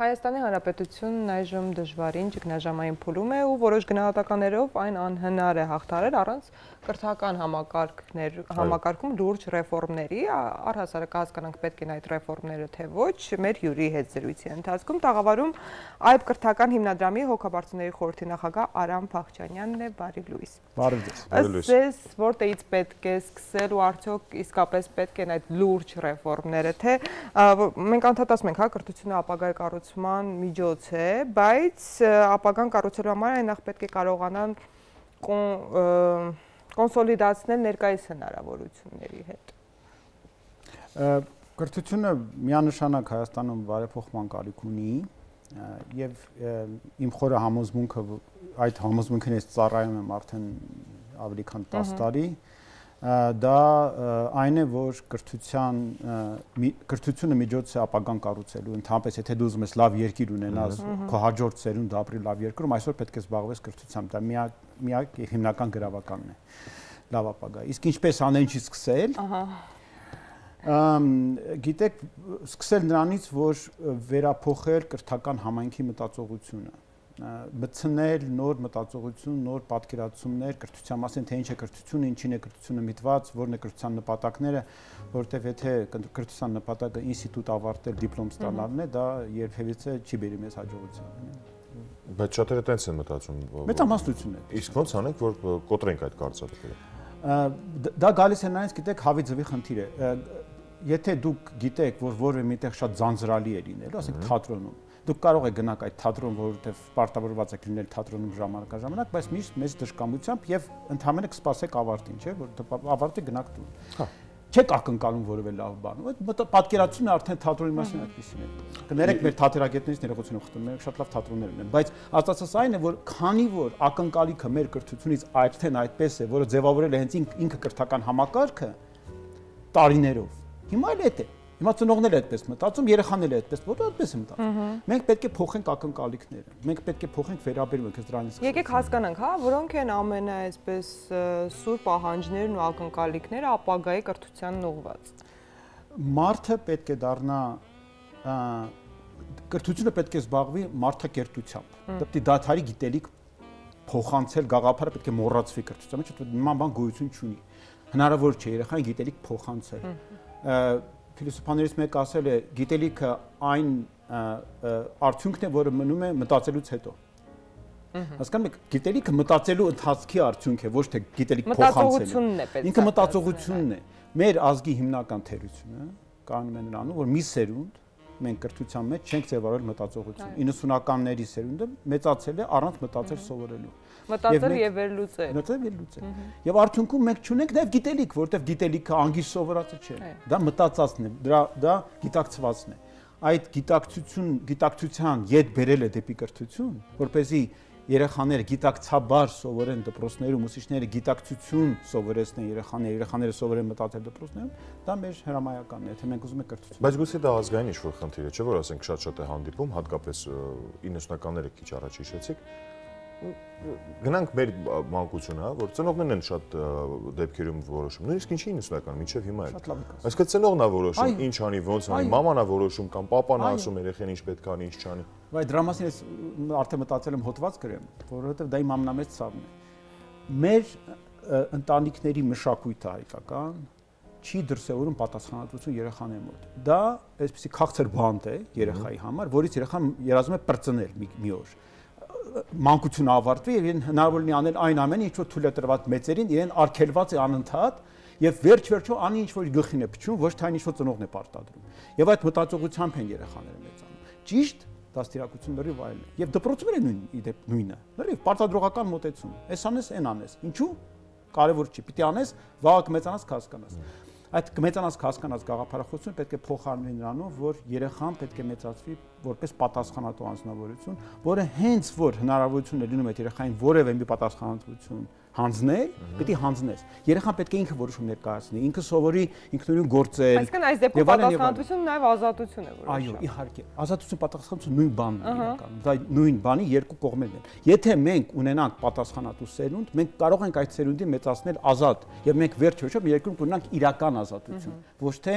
Հայաստանի Հանրապետությունն այժմ դժվարին ճգնաժամային փուլում է ու որոշ գնահատականներով այն անհնար է հաղթարել առանց կրթական համակարգում լուրջ ռեֆորմների, առհասարակ հասկանանք պետք են այդ ռեֆորմները թե ոչ, մեր հյուրի հետ զրույցի ընթացքում տաղավարում այդ կրթական հիմնադրամի հոգաբարձուների խորհրդի նախագահ Արամ Փախչյանյանն է, բարի լույս։ Բարի ձեզ։ Ըստ ձեզ որտեղից պետք է սկսել ու արդյոք իսկապես պետք են այդ լուրջ ռեֆորմները, թե մենք անդադար ասում ենք, հա, կրթությունը ապագայի կառուցման միջոց է, բայց ապագան կառուցելու համար այն նախ պետք է կարողանան կոնսոլիդացնել ներկայիս հնարավորությունների հետ։ Կրթությունը միանշանակ Հայաստանում բարեփոխման կարիք ունի եւ իմ խորը համոզմունքը այդ համոզմունքին ես ծառայում եմ արդեն ավելի քան 10 տարի դա այն է, որ կրթությունը միջոց է ապագան կառուցելու, ընդհանրապես եթե դու ուզում ես լավ երկիր ունենաս, քո հաջորդ սերունդը ապրի լավ երկրում, այսօր պետք է զբաղվես կրթությամբ, դա միակ հիմնական գրավականն է լավ ապագա։ Իսկ ինչպես անենջից սկսել, գիտեք, սկսել նրանից, որ վերափոխել կրթական համայնքի մտածողությունը, մտցնել նոր մտածողություն, նոր պատկերացումներ կրթության մասին, թե ինչ է կրթությունը, ինչին է կրթությունը միտված, որն է կրթության նպատակները, որովհետև եթե կրթության նպատակը ինստիտուտ ավարտել, դիպլոմ ստանալն է, դա երբևիցե չի բերի մեզ հաջողության։ Բայց շատերը տենց են մտածում։ Մեծամասնությունն է։ Իսկ ո՞նց անենք, որ կոտրենք այդ կարծրատիպերը։ Դա գալիս է նրանից, գիտեք, հավի ձվի խնդիր է։ Եթե դուք գիտեք, որ որևէ միտեղ շատ ձանձրալի է լինելու, ասենք թատրոնում, դուք կարող եք գնաք այդ թատրոն, որովհետև պարտավորված եք լինել թատրոնում ժամանակ, բայց միշտ մեծ դժկամությամբ եւ ընդհանրապես կսպասեք ավարտին, չէ՞, որ ավարտի գնաք տուն։ Հա։ Չեք ակնկալում որևէ լավ բան։ Այդ պատկերացումն արդեն թատրոնի մասին այդպեսին է։ Կներեք մեր թատերագետներից ներողություն խնդրում, մենք շատ լավ թատրոններ ունենք, բայց ասածս այն է, որ քանի որ ակնկալիքը մեր կրթությունից արդեն այդպես է, որը ձևավորել է հենց ինքը կրթական համակարգը տարիներով։ Հիմա էլ է։ Հիմա ծնողներն էլ այդպես մտածում, երեխաներն էլ այդպես, որը այդպես է մտածում։ Մենք պետք է փոխենք ակնկալիքները։ Մենք պետք է փոխենք վերաբերմունքը դրանից։ Եկեք հասկանանք, հա, որոնք են ամենա այսպես սուր պահանջներն ու ակնկալիքները ապագայի կրթությանն ուղղված։ Մարդը պետք է դառնա կրթությունը պետք է զբաղվի մարդակերտությամբ։ Պետք է դադարի գիտելիք փոխանցել, գաղափարը պետք է մոռացվի կրթությամբ, չէ՞ նման բան գոյություն չունի։ Հնարավոր չէ երեխային գիտելիք փոխանցել։ Ֆիլիսոփաներից մեկը ասել է, գիտելիքը այն արդյունքն է, որը մնում է մտածելուց հետո։ Հասկանում եք, գիտելիքը մտածելու ընթացքի արդյունք է, ոչ թե գիտելիք փոխանցելու։ Ինքը մտածողությունն է։ Մեր ազգի հիմնական թերությունը կանում է նրանում, որ մի սերունդ մենք կրթության մեջ չենք ձևավորել մտածողություն։ 90-ականների սերունդը մեծացել է առանց մտածել սովորելու։ Մտածել եւ վերլուծել։ Մտածել վերլուծել։ Եվ արդյունքում մենք չունենք նաեւ գիտելիք, որովհետեւ գիտելիքը անգիր սովորածը չէ։ Դա մտածածն է, դա գիտակցվածն է։ Այդ գիտակցության յետ բերել է դեպի կրթություն, որպեսզի երեխաները գիտակցաբար սովորեն դպրոցներում, ուսուցիչները գիտակցություն սովորեցնեն երեխաները սովորեն մտածել դպրոցներում, դա մեր հրամայականն է, եթե մենք ուզում ենք կրթություն։ Բայց գուցե դա ազգային ինչ-որ խնդիր է, չէ՞ որ ասենք շատ է հանդիպում, հատկապես 90-ականները քիչ առաջ հիշեցիք։ Գնանք մեր մանկությունը, հա, որ ծնողներն են շատ դեպքերում որոշում, նույնիսկ ինչի 90-ական, մինչև հիմա է։ Այսինքն ծնողն է որոշում, ինչ անի, ոնց անի, մաման է որոշում կամ պապան է ասում երեխեն ինչ պետք է անի, ինչ չանի։ Բայց դրա մասին ես արդեն մտածել եմ հոդված գրեմ, որովհետև դա իմ ամենամեծ ցավն է։ Մեր ընտանիքների մշակույթը հայկական չի դրսևորում պատասխանատվություն երեխաների մոտ։ Դա այսպեսի քաղցր բանտ է երեխայի համար, որից երեխան երազում է պրծնել մի օր։ Մանկությունը ավարտվի եւ իրեն հնարավոր լինի անել այն ամենը, ինչ որ թույլ է տրված մեծերին, իրեն արգելված է անընդհատ եւ վերջ-վերջո անի ինչ որ գլխին է փչում, ոչ թե այն ինչ որ ծնողն է պարտադրում։ Եվ այդ մտածողությամբ են երեխաները մեծանում։ Ճիշտ դաստիարակություն լրիվ այլն է։ Եվ դպրոցում էլ է նույնը։ Լրիվ պարտադրողական մոտեցում։ Էս անես, այն անես։ Ինչու՞։ Կարևոր չի։ Պիտի անես, վաղ կմեծանաս կհասկանաս։ Այդ կմեծանաս կհասկանաս գաղափարախոսությունը պետք է փոխարինվի նրանով, որ երեխան պետք է մեծացվի որպես պատասխանատու անձնավորություն, որը հենց որ հնարավորություն է լինում այդ երեխային որևէ մի պատասխանատվություն հանձնել, պետք է հանձնես։ Երեխան պետք է ինքը որոշում ներկայացնի, ինքը սովորի ինքնուրույն գործել։ Այսինքն այս դեպքում պատասխանատվությունը նաև ազատություն է որոշում։ Այո, իհարկե, ազատություն պատասխանատվություն նույն բանն է իրականում։ Դա նույն բանի երկու կողմերն են։ Եթե մենք ունենանք պատասխանատու սերունդ, մենք կարող ենք այդ սերունդին մեծացնել ազատ, եւ մենք վերջ-վերջո երկրում կունենանք իրական ազատություն, ոչ թե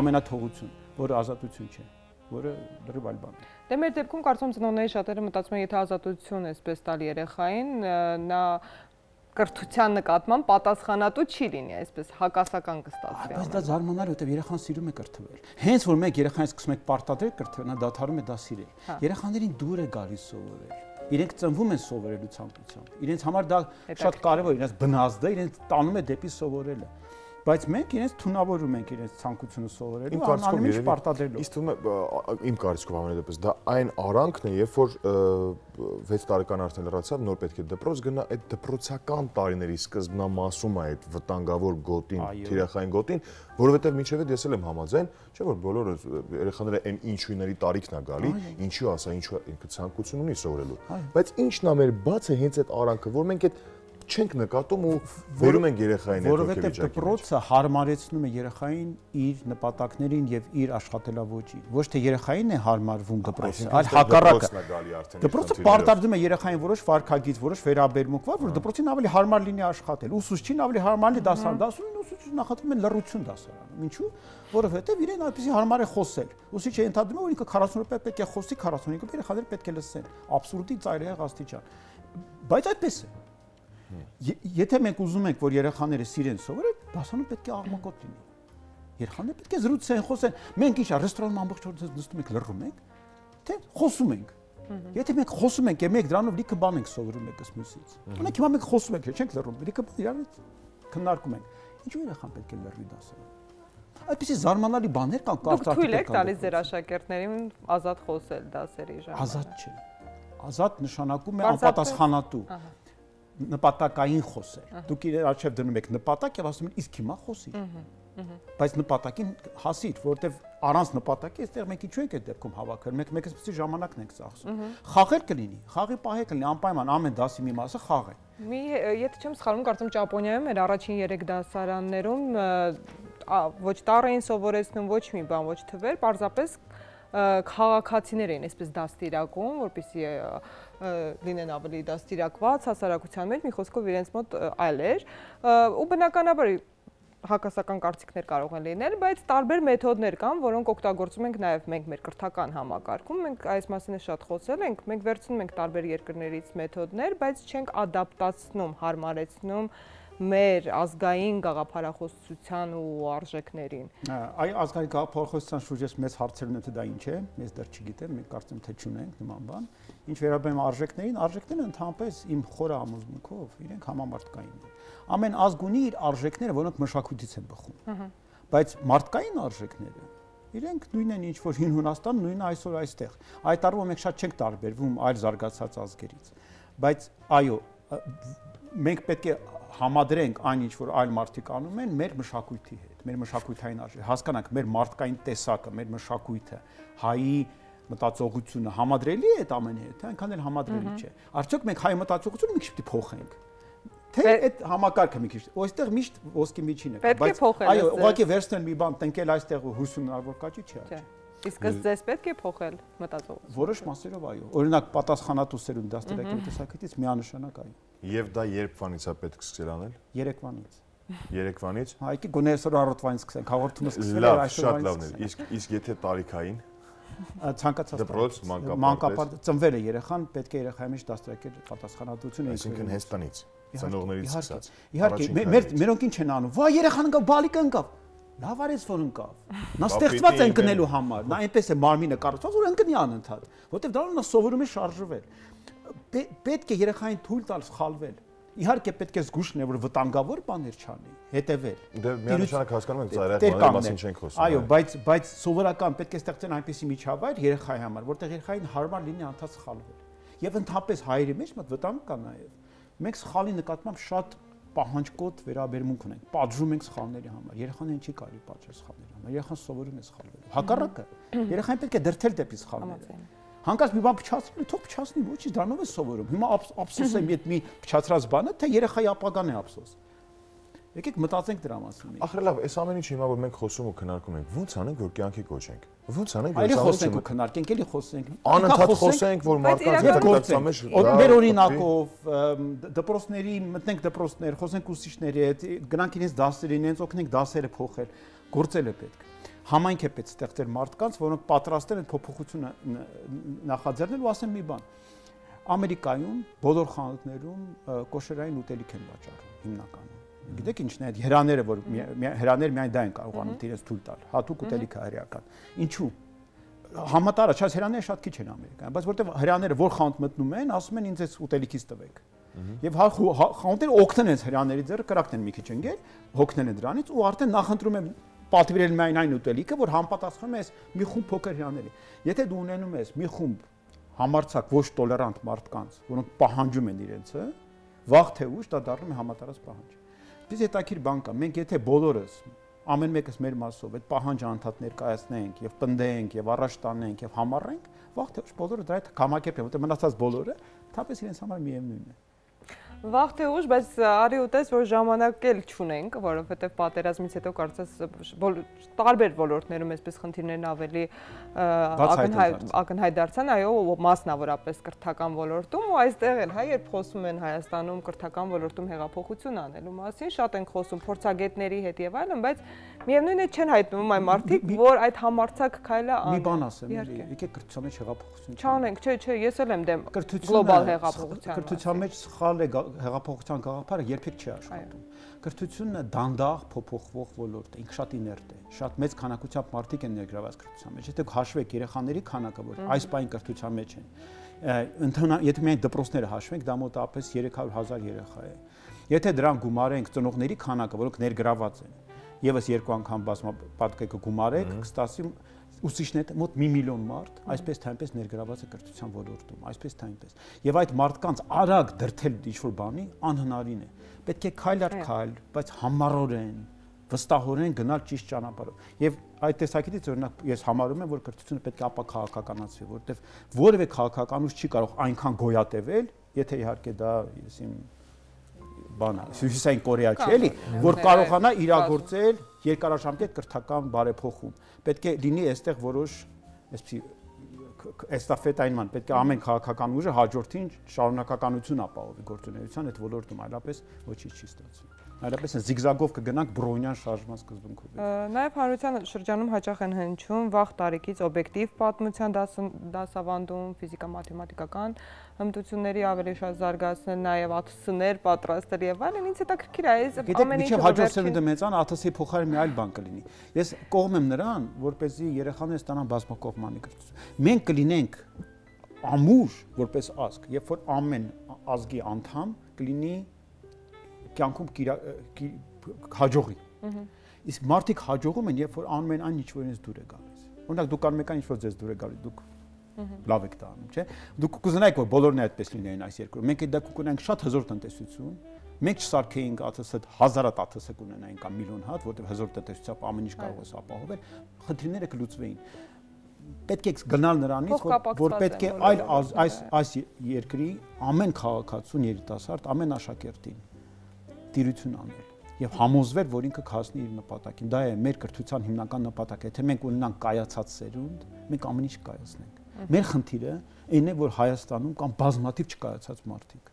ամենաթողություն, որը ազատություն չէ, որը լրիվ այլ բան է։ Դե մեր դեպքում կարծում եմ ծնողների շատերը մտածում են, եթե ազատություն էսպես տալ երեխային, նա կրթության նկատմամբ պատասխանատու չի լինի, այսպես հակասական կստացվի։ Բայց դա զարմանալի է, որտեղ երեխան սիրում է կրթվել։ Հենց որ մենք երեխային սկսում ենք պարտադրել կրթվել, նա դադարում է դա սիրել։ Երեխաներին դուր է գալիս սովորել։ Իրենք ծնվում են սովորելու ցանկությամբ։ Իրենց համար դա շատ կարևոր է, իրենց բնազդը իրենց տանում է դեպի սովորելը։ Բայց մենք իրենց թունավորում ենք իրենց ցանկությունը սովորելու, անանիմիջ պարտադրելով։ Իսկ թվում է իմ կարծիքով ամենադեպս դա այն արանքն է, երբ որ 6 տարեկան արդեն լրացավ, նոր պետք է դպրոց գնա, այդ դպրոցական տարիների սկզբնամասում է այդ վտանգավոր գոտին, թիրախային գոտին, որովհետև մինչև այդ ես էլ եմ համաձայն, չէ՞ որ բոլորը երեխաները այն ինչույների տարիքն է գալի, ինչու ասա, ինչու ինքը ցանկություն ունի սովորելու։ Բայց ինչն է մեր բացը հենց այդ արանքը, որ մենք այդ չենք նկատում ու վերում ենք երեխային այդ որովհետև դպրոցը հարմարեցնում է երեխային իր նպատակներին եւ իր աշխատելավոճին։ Ոչ թե երեխային է հարմարվում դպրոցը, այլ հակառակը։ Դպրոցը պարտադրում է երեխային որոշ վարքագիծ, որոշ վերաբերմունք, որ դպրոցին ավելի հարմար լինի աշխատել։ Ուսուցչին ավելի հարմար լինի դասարան, ուսուցիչը նախատեսում է լռություն դասարանում։ Ինչու՞։ Որովհետև իրեն այդպեսի հարմար է խոսել։ Ուսուցիչը ենթադրում է, որ ինքը 40 րոպե պետք է խոսի, 45 րոպե երեխաները պետք է լսեն։ Աբսուրդի ծայրահեղ աստիճան։ Բայց այդպես է։ Եթե մենք ուզում ենք, որ երեխաները սիրեն սովորել, դասանում պետք է աղմկոտ լինի։ Երեխաները պետք է զրուցեն, խոսեն։ Մենք ինչ ռեստորանում ամբողջ օրը նստում ենք, լռում ենք, թե խոսում ենք։ Եթե մենք խոսում ենք, մենք դրանով լիքը բան ենք սովորում մեկս մյուսից։ Օրինակ հիմա մենք խոսում ենք, չենք լռում, լիքը իրար քննարկում ենք։ Ինչու երեխան պետք է լռի դասարանում։ Այդպեսի զարմանալի բաներ կան կարծրատիպ։ Դուք թույլ եք տալիս ձեր աշակերտներին ազատ խոսել դասերի ժամանակ։ Ազատ չէ։ Ազատ նշանակում է անպատասխանատու։ Նպատակային խոսել։ Դուք իրար արժև դնում եք նպատակ եւ ասում եք իսկ հիմա խոսի։ Բայց նպատակին հասիր, որովհետեւ առանց նպատակի այստեղ մենք ինչու ենք այդ դեպքում հավաքել։ Մենք մեկսպիսի ժամանակն ենք ծախսում։ Խաղեր կլինի, խաղի պահեր կլինի, անպայման ամեն դասի մի մասը խաղ է։ Եթե չեմ սխալվում, կարծում Ճապոնիայում էր առաջին 3 դասարաններում ոչ տառ էին սովորեցնում, ոչ մի բան, ոչ թվեր, պարզապես քաղաքացիներ էին այսպես դաստիարակում, որպեսզի լինեն ավելի դաստիարակված հասարակության մեջ, մի խոսքով իրենց մոտ այլ էր, ու բնականաբար հակասական կարծիքներ կարող են լինել, բայց տարբեր մեթոդներ կան, որոնք օգտագործում ենք նաև մենք մեր կրթական համակարգում, մենք այս մասին շատ խոսել ենք, մենք վերցնում ենք տարբեր երկրներից մեթոդներ, բայց չենք ադապտացնում, հարմարեցնում մեր ազգային գաղափարախոսության ու արժեքներին։ Այ ազգային գաղափարախոսության շուրջ ես մեծ հարցեր ունեմ, թե դա ինչ է, ես դեռ չգիտեմ, մենք կարծեմ թե չունենք նման բան։ Ինչ վերաբերում արժեքներին, արժեքները ընդհանրապես իմ խորը համոզմունքով իրենք համամարտկային են։ Ամեն ազգ ունի իր արժեքները, որոնք մշակույթից են բխում։ Բայց մարդկային արժեքները իրենք նույնն են ինչ որ հին Հունաստան, նույնը այսօր այստեղ։ Այդ առումով մենք շատ չենք տարբերվում այլ զարգացած ազգերից։ Բայց այո, մենք պետք է համադրենք այն ինչ որ այլ մարդիկ անում են մեր մշակույթի հետ, մեր մշակութային արժեքը, հասկանանք մեր մարդկային տեսակը, մեր մշակույթը, հայի մտածողությունը համադրելի է այդ ամենի հետ, թե այնքան էլ համադրելի չէ։ Արդյոք մենք հայ մտածողությունը մի քիչ պիտի փոխենք։ Թե այդ համակարգը մի քիչ, այստեղ միշտ ոսկի միջին է, բայց այո, ուղղակի վերցնել մի բան տնկել այստեղ ու հույս ունենալ որ կաճի չէ։ Իսկ ձեզ պետք է փոխել մտածողությունը։ Որոշ մասերով այո։ Օրինակ պատասխանատու սերունդ դաստիարակի տեսակետից միանշանակ այո։ Եվ դա երբվանից է պետք սկսել անել։ Երեկվանից։ Երեկվանից։ Հայկի գոնե այսօր առավոտվանից սկսենք, հաղորդումը սկսվել է այսօր։ Շատ լավն է։ Իսկ եթե տարիքային ցանկացած դպրոց մանկապարտ ծնվել է երեխան, պետք է երեխայի մեջ դաստիարակել պատասխանատվություն։ Այսինքն հենց տնից, ծնողներից սկսած։ Իհարկե, մերոնք ինչ են անում։ Վայ, երեխան ընկավ, բալիկը ընկավ։ Լավ արեց որ ընկավ։ Նա ստեղծված է ընկնելու համար։ Նա այնպես է մարմինը կառուցված, որ ընկնի անընդհատ, որտեվ դրանով նա սովորում է շարժվել։ Պետք է երեխային թույլ տալ սխալվել։ Իհարկե պետք է զգուշ լինել, որ վտանգավոր բաներ չանի, հետևել։ Դե միանշանակ հասկանում ենք ծայրահեղ բաների մասին չենք խոսում։ Այո, բայց սովորական պետք է ստեղծեն այնպիսի միջավայր երեխայի համար, որտեղ երեխային հարմար լինի անդադ սխալվել։ Եվ ընդհանրապես հայերի մեջ մոտ վտանգ կա նաև։ Մենք սխալի նկատմամբ շատ պահանջկոտ վերաբերմունք ունենք, պատժում ենք սխալների համար։ Երեխան չի կարելի պատժել սխալների համար։ Երեխան սովորում է սխալվել։ Հակառակը, երեխային պետք է դրթել դեպի սխալները։ Հանկարծ մի բան փչացնել, թող փչացնի, ոչինչ, դրանով է սովորում։ Հիմա ափսոս եմ իդ մի փչացրած բանը, թե երեխայի ապագան է ափսոս։ Եկեք մտածենք դրա մասին։ Ախր լավ, այս ամեն ինչը հիմա որ մենք խոսում ու քննարկում ենք, ո՞նց անենք, որ կյանքի կոչենք։ Ո՞նց անենք, որ խոսենք ու քննարկենք, էլի խոսենք։ Անընդհատ խոսենք, որ մարդկանց գործամեջ մեր օրինակով դպրոցների մտնենք դպրոցներ, խոսենք ուսուցիչների հետ, գնանք իրենց դասերին, իրենց օգնենք դասերը փոխել, գործել է պետք։ Համայնք է պետք ստեղծել մարդկանց, որոնք պատրաստ են այդ փոփոխությունը նախաձեռնել ու ասեմ մի բան։ Ամերիկայում բոլոր խանութներում կոշերային ուտելիք են վաճառում հիմնականում։ Գիտեք ինչն է այդ հրաները, որ հրաներ միայն դա են կարողանում իրենց թույլ տալ, հատուկ ուտելիք է հրեական։ Ինչու՞։ Համատարած, այս հրաները շատ քիչ են Ամերիկայում, բայց որտեղ հրաները որ խանութ մտնում են, ասում են ինձ այս ուտելիքից տվեք։ Եվ խանութները օգտեն են հրաների ձեռը, կրակն են մի քիչ ընկել, հոգնել են դրանից ու արդեն նախընտրում են պատվիրել միայն այն ուտելիքը, որ համապատասխանում է այս մի խումբ փոքր հրաների։ Եթե դու ունենում ես մի խումբ համարձակ ոչ տոլերանտ մարդկանց, որոնք պահանջում են իրենցը, վաղ թե ուշ դա դառնում է համատարած պահանջ։ Biz հետաքրքիր բան կա, մենք եթե բոլորս ամեն մեկս մեր մասով այդ պահանջը անդադ ներկայացնենք եւ պնդենք եւ առաջ տանենք եւ համառենք, վաղ թե ուշ բոլորը դրա հետ կամակերպեն, որտեղ մնացած բոլորը թափես իրենց համար միևնույնն է։ Վաղ թե ուշ, բայց արի ուտես, որ ժամանակ էլ չունենք, որովհետև պատերազմից հետո կարծես տարբեր ոլորտներում այսպես խնդիրներն ավելի ակնհայտ դարձան, այո, մասնավորապես կրթական ոլորտում ու այստեղ էլ, երբ խոսում են Հայաստանում կրթական ոլորտում հեղափոխություն անելու մասին, շատ են խոսում փորձագետների հետ եւ այլն, բայց միևնույն է չեն հայտնվում այն մարդիկ, որ այդ համարձակ քայլը անեն։ Մի բան ասեմ, եկեք կրթության մեջ հեղափոխություն չանենք, չէ, ես էլ եմ դեմ գլոբալ հեղափոխության։ Կրթության մեջ սխալ է հեղափոխության գաղափարը երբեք չի աշխատում։ Կրթությունը դանդաղ փոփոխվող ոլորտ է, ինքը շատ իներտ է, շատ մեծ քանակությամբ մարդիկ են ներգրաված կրթության մեջ։ Եթե հաշվեք երեխաների քանակը, որ այս պայն կրթության մեջ են, եթե միայն դպրոցները հաշվենք, դա մոտավորապես 300,000 երեխա է։ Եթե դրան գումարենք ծնողների քանակը, որոնք ներգրաված են, եւս երկու անգամ բազմապատկը գումարեք, կստացվի ուսուցիչներ մոտ 1 միլիոն մարդ, այսպես թե այնպես ներգրաված է կրթության ոլորտում, այսպես թե այնպես։ Եվ այդ մարդկանց արագ դրթել ինչ-որ բանի անհնարին է։ Պետք է քայլ առ քայլ, բայց համառորեն, վստահորեն գնալ ճիշտ ճանապարհով։ Եվ այդ տեսակետից օրինակ ես համարում եմ, որ կրթությունը պետք է ապաքաղաքականացվի, որովհետև որևէ քաղաքականուց չի կարող այնքան գոյատևել, եթե իհարկե դա ես իմ բանը, Հյուսիսային Կորեա չէ էլի, որ կարողանա իրագործել երկարաժամկետ կրթական բարեփոխում։ Պետք է լինի այստեղ որոշ այսպիսի էստաֆետայնման, պետք է ամեն քաղաքական ուժը հաջորդին շարունակականություն ապահովի գործունեության այդ ոլորտում, այլապես ոչինչ չի ստացվի։ Այլապես զիգզագով կգնանք բրոնյան շարժման սկզբունքով։ Նաև հանրության շրջանում հաճախ են հնչում վաղ տարիքից օբյեկտիվ պատմության դասավանդում, ֆիզիկա-մաթեմատիկական հմտությունների ավելի շատ զարգացնել, նաև ԱԹՍ-ներ պատրաստել եւ այլն, ինձ հետաքրքիր է այս ամեն ինչը հաջորդ սերունդը մեծան ԱԹՍ-ի փոխարեն մի այլ բան կլինի։ Ես կողմ եմ նրան, որպեսզի երեխաները ստանան բազմակողմանի կրթություն։ Մենք կլինենք ամուր որպես ազգ, երբ որ ամեն ազգի անդամ կլինի կյանքում հաջողի։ Իսկ մարդիկ հաջողում են, երբ որ անում են այն, ինչ որ ինձ դուր է գալիս։ Օրինակ դուք անում եք այն, ինչ որ ձեզ դուր է գալիս, դուք լավ եք դա անում, չէ՞։ Դուք կուզենայիք, որ բոլորն այդպես լինեին այս երկրում։ Մենք դա կունենանք շատ հզոր տնտեսություն։ Մենք չսարքեինք ԱԹՍ հազարատ ԱԹՍ կունենային կամ միլիոն հատ, որտեղ հզոր տնտեսությամբ ամեն ինչ կարող է ապահովել, խնդիրները կլուծվեին։ Պետք է գնալ նրանից, որ պետք է այս երկրի ամեն քաղաքացուն երիտասարդ, ամեն աշակերտին տիրություն անել եւ համոզվել, որ ինքը կհասնի իր նպատակին։ Դա է մեր կրթության հիմնական նպատակը։ Եթե մենք ունենանք կայացած սերունդ, մենք ամեն ինչ կկայացնենք։ Մեր խնդիրը այն է, որ Հայաստանում կան բազմաթիվ չկայացած մարդիկ։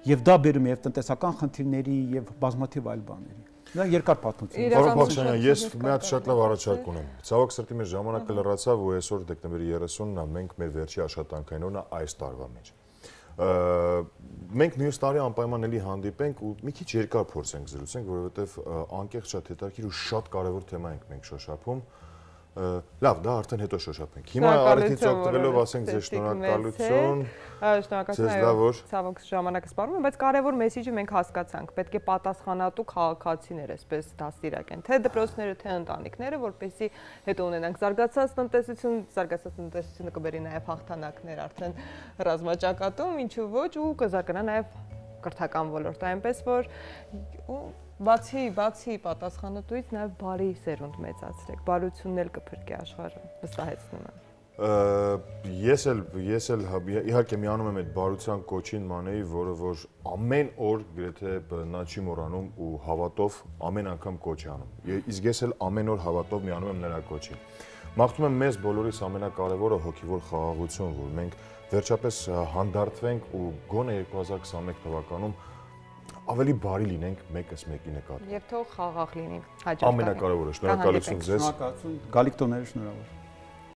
Եվ դա բերում է եւ տնտեսական խնդիրների եւ բազմաթիվ այլ բաների։ Դա երկար պատմություն։ Պարոն Բաղդասարյան, ես մի հատ շատ լավ առաջարկ ունեմ։ Ցավոք սրտի մեր ժամանակը լրացավ ու այսօր դեկտեմբերի 30-ն է, մենք մեր վերջի աշխատանքային օրն է այս տարվա մեջ։ Մենք մյուս տարի անպայման էլի հանդիպենք ու մի քիչ երկար փորձենք զրուցենք, որովհետև անկեղծ շատ հետաքրքիր ու շատ կարևոր թեմա ենք մենք շոշափում։ Լավ, դա արդեն հետո շոշափենք։ Հիմա առիթից օգտվելով ասենք ձեզ շնորհակալություն։ Շնորհակալություն, ցավոք ժամանակը սպառում է, բայց կարևոր մեսեջը մենք հասկացանք, պետք է պատասխանատու քաղաքացիներ այսպես դաստիարակեն, թե դպրոցները, թե ընտանիքները, որպեսզի հետո ունենանք զարգացած տնտեսությունը կբերի նաև հաղթանակներ արդեն ռազմաճակատում, ինչու ոչ, ու կզարգանա նաև կրթական ոլորտը, այնպես որ բացի պատասխանատուից նաև բարի սերունդ մեծացրեք, բարությունն էլ կփրկի աշխարհը, վստահեցնում եմ։ Ես էլ իհարկե միանում եմ այդ բարության կոչին մանեի, որը որ ամեն օր գրեթե նա չի մոռանում ու հավատով ամեն անգամ կոչ է անում։ Իսկ ես էլ ամեն օր հավատով միանում եմ նրա կոչին։ Մաղթում եմ մեզ բոլորիս ամենակարևորը հոգևոր խաղաղություն, որ մենք վերջապես հանդարտվենք ու գոնե 2021 թվականում ավելի բարի լինենք մեկս մեկի նկատմամբ։ Եվ թող խաղաղ լինի հաջորդ տարի։ Ամենակարևորը, շնորհակալություն ձեզ։ Շնորհակալություն, գալիք տոները շնորհավոր։